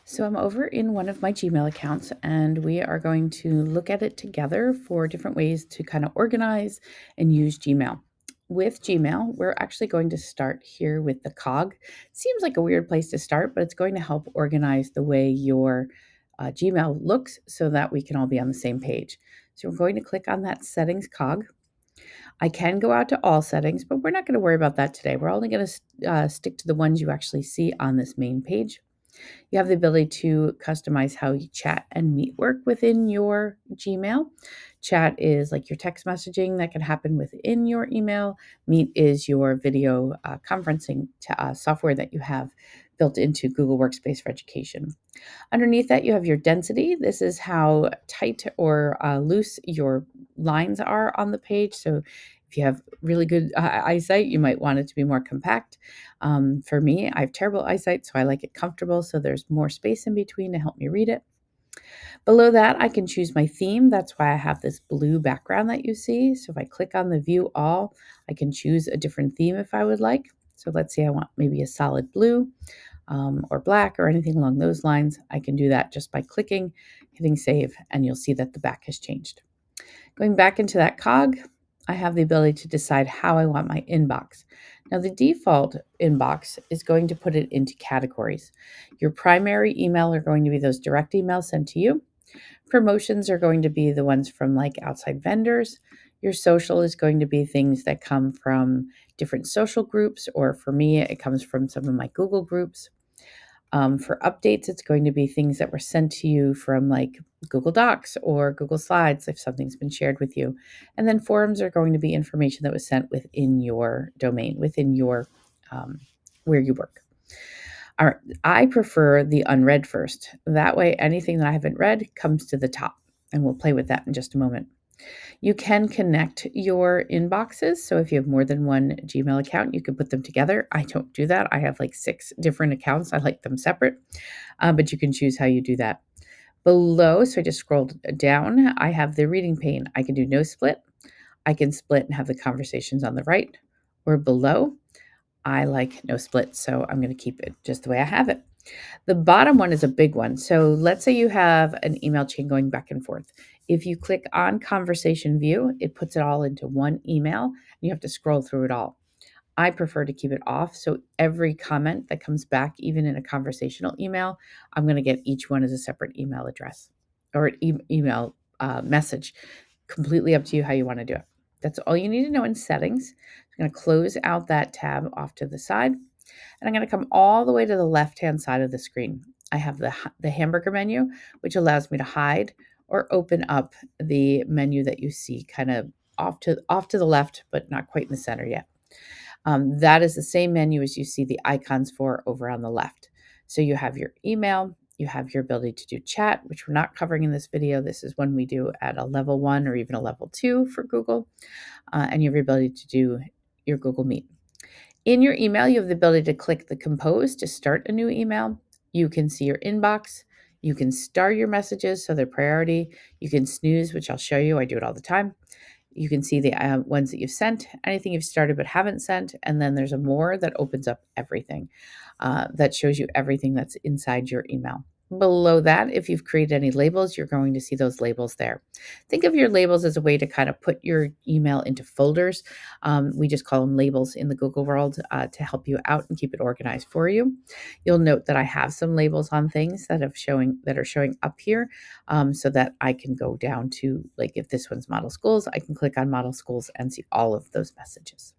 So I'm over in one of my Gmail accounts and we are going to look at it together for different ways to kind of organize and use Gmail. With Gmail, we're actually going to start here with the cog. Seems like a weird place to start, but it's going to help organize the way your Gmail looks so that we can all be on the same page. So we're going to click on that settings cog. I can go out to all settings, but we're not going to worry about that today. We're only going to stick to the ones you actually see on this main page. You have the ability to customize how you chat and meet work within your Gmail. Chat is like your text messaging that can happen within your email. Meet is your video conferencing software that you have built into Google Workspace for Education. Underneath that, you have your density. This is how tight or loose your lines are on the page. So if you have really good eyesight, you might want it to be more compact. For me, I have terrible eyesight, so I like it comfortable. So there's more space in between to help me read it. Below that, I can choose my theme. That's why I have this blue background that you see. So if I click on the view all, I can choose a different theme if I would like. So let's say I want maybe a solid blue or black or anything along those lines. I can do that just by clicking, hitting save, and you'll see that the back has changed. Going back into that cog, I have the ability to decide how I want my inbox. Now, the default inbox is going to put it into categories. Your primary email are going to be those direct emails sent to you. Promotions are going to be the ones from like outside vendors. Your social is going to be things that come from different social groups, or for me, it comes from some of my Google groups. For updates, it's going to be things that were sent to you from like Google Docs or Google Slides if something's been shared with you. And then forums are going to be information that was sent within your domain, within your where you work. All right, I prefer the unread first. That way, anything that I haven't read comes to the top, and we'll play with that in just a moment. You can connect your inboxes. So if you have more than one Gmail account, you can put them together. I don't do that. I have like 6 different accounts. I like them separate, but you can choose how you do that. Below, so I just scrolled down, I have the reading pane. I can do no split. I can split and have the conversations on the right or below. I like no split, so I'm going to keep it just the way I have it. The bottom one is a big one. So let's say you have an email chain going back and forth. If you click on conversation view, it puts it all into one email and you have to scroll through it all. I prefer to keep it off. So every comment that comes back, even in a conversational email, I'm going to get each one as a separate email address or email message. Completely up to you how you want to do it. That's all you need to know in settings. I'm going to close out that tab off to the side. And I'm going to come all the way to the left-hand side of the screen. I have the hamburger menu, which allows me to hide or open up the menu that you see kind of off to the left, but not quite in the center yet. That is the same menu as you see the icons for over on the left. So you have your email, you have your ability to do chat, which we're not covering in this video. This is one we do at a level 1 or even a level 2 for Google, and you have your ability to do your Google Meet. In your email, you have the ability to click the compose to start a new email. You can see your inbox. You can star your messages so they're priority. You can snooze, which I'll show you. I do it all the time. You can see the ones that you've sent, anything you've started but haven't sent, and then there's a more that opens up everything. That shows you everything that's inside your email. Below that, if you've created any labels, you're going to see those labels there. Think of your labels as a way to kind of put your email into folders. We just call them labels in the Google world to help you out and keep it organized for you. You'll note that I have some labels on things that are showing up here, so that I can go down to, like, if this one's model schools, I can click on model schools and see all of those messages.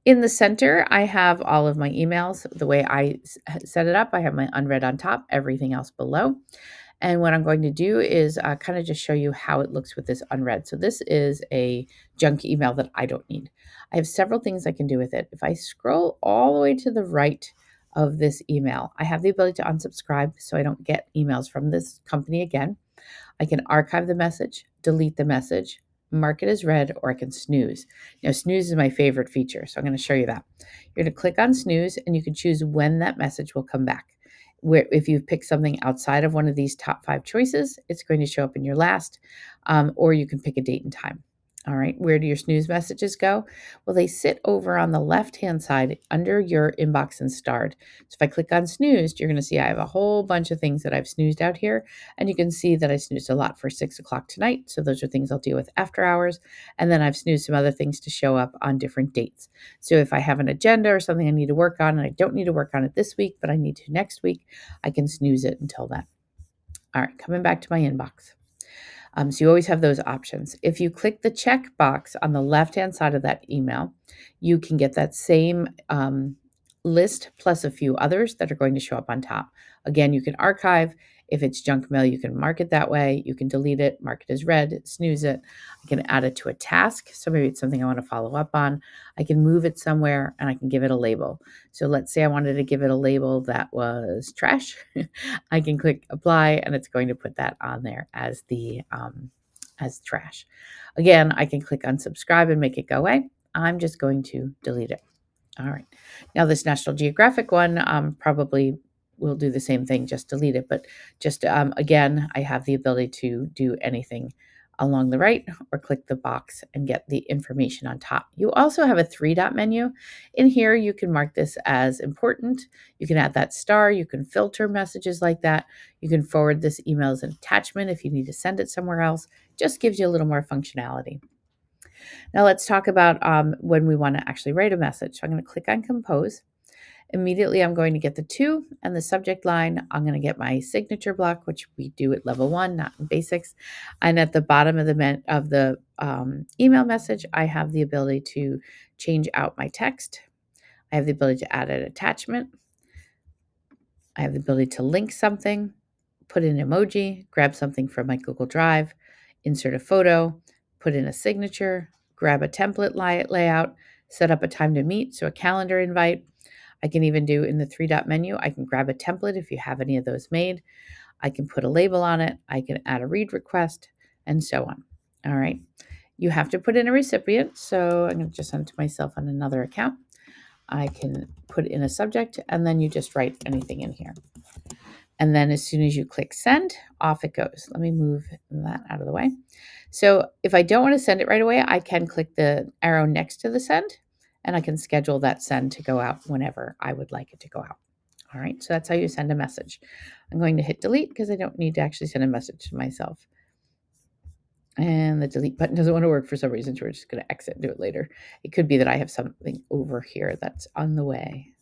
In the center, I have all of my emails. The way I set it up, I have my unread on top, everything else below. And what I'm going to do is kind of just show you how it looks with this unread. So this is a junk email that I don't need. I have several things I can do with it. If I scroll all the way to the right of this email, I have the ability to unsubscribe so I don't get emails from this company again. I can archive the message, delete the message, mark it as read, or I can snooze. Now, snooze is my favorite feature, so I'm going to show you that. You're going to click on snooze, and you can choose when that message will come back. Where if you've picked something outside of one of these top 5 choices, it's going to show up in your last, or you can pick a date and time. All right, where do your snooze messages go? Well, they sit over on the left-hand side under your inbox and starred. So if I click on snooze, you're going to see I have a whole bunch of things that I've snoozed out here. And you can see that I snoozed a lot for 6 o'clock tonight. So those are things I'll deal with after hours. And then I've snoozed some other things to show up on different dates. So if I have an agenda or something I need to work on and I don't need to work on it this week, but I need to next week, I can snooze it until then. All right, coming back to my inbox. So you always have those options. If you click the check box on the left-hand side of that email, you can get that same list plus a few others that are going to show up on top. Again, you can archive. If it's junk mail, you can mark it that way. You can delete it, mark it as read, snooze it. I can add it to a task. So maybe it's something I want to follow up on. I can move it somewhere and I can give it a label. So let's say I wanted to give it a label that was trash. I can click apply and it's going to put that on there as the as trash. Again, I can click unsubscribe and make it go away. I'm just going to delete it. All right. Now this National Geographic one probably will do the same thing, just delete it. But just again, I have the ability to do anything along the right or click the box and get the information on top. You also have a 3-dot menu. In here, you can mark this as important. You can add that star. You can filter messages like that. You can forward this email as an attachment if you need to send it somewhere else. Just gives you a little more functionality. Now let's talk about when we want to actually write a message. So I'm going to click on compose. Immediately, I'm going to get the to and the subject line. I'm going to get my signature block, which we do at level 1, not in basics. And at the bottom of the email message, I have the ability to change out my text. I have the ability to add an attachment. I have the ability to link something, put in an emoji, grab something from my Google Drive, insert a photo, put in a signature, grab a template layout, set up a time to meet, so a calendar invite. I can even do in the 3-dot menu, I can grab a template if you have any of those made. I can put a label on it. I can add a read request and so on. All right. You have to put in a recipient. So I'm going to just send it to myself on another account. I can put in a subject and then you just write anything in here. And then as soon as you click send, off it goes. Let me move that out of the way. So if I don't want to send it right away, I can click the arrow next to the send and I can schedule that send to go out whenever I would like it to go out. All right, so that's how you send a message. I'm going to hit delete because I don't need to actually send a message to myself. And the delete button doesn't want to work for some reason, so we're just going to exit and do it later. It could be that I have something over here that's on the way.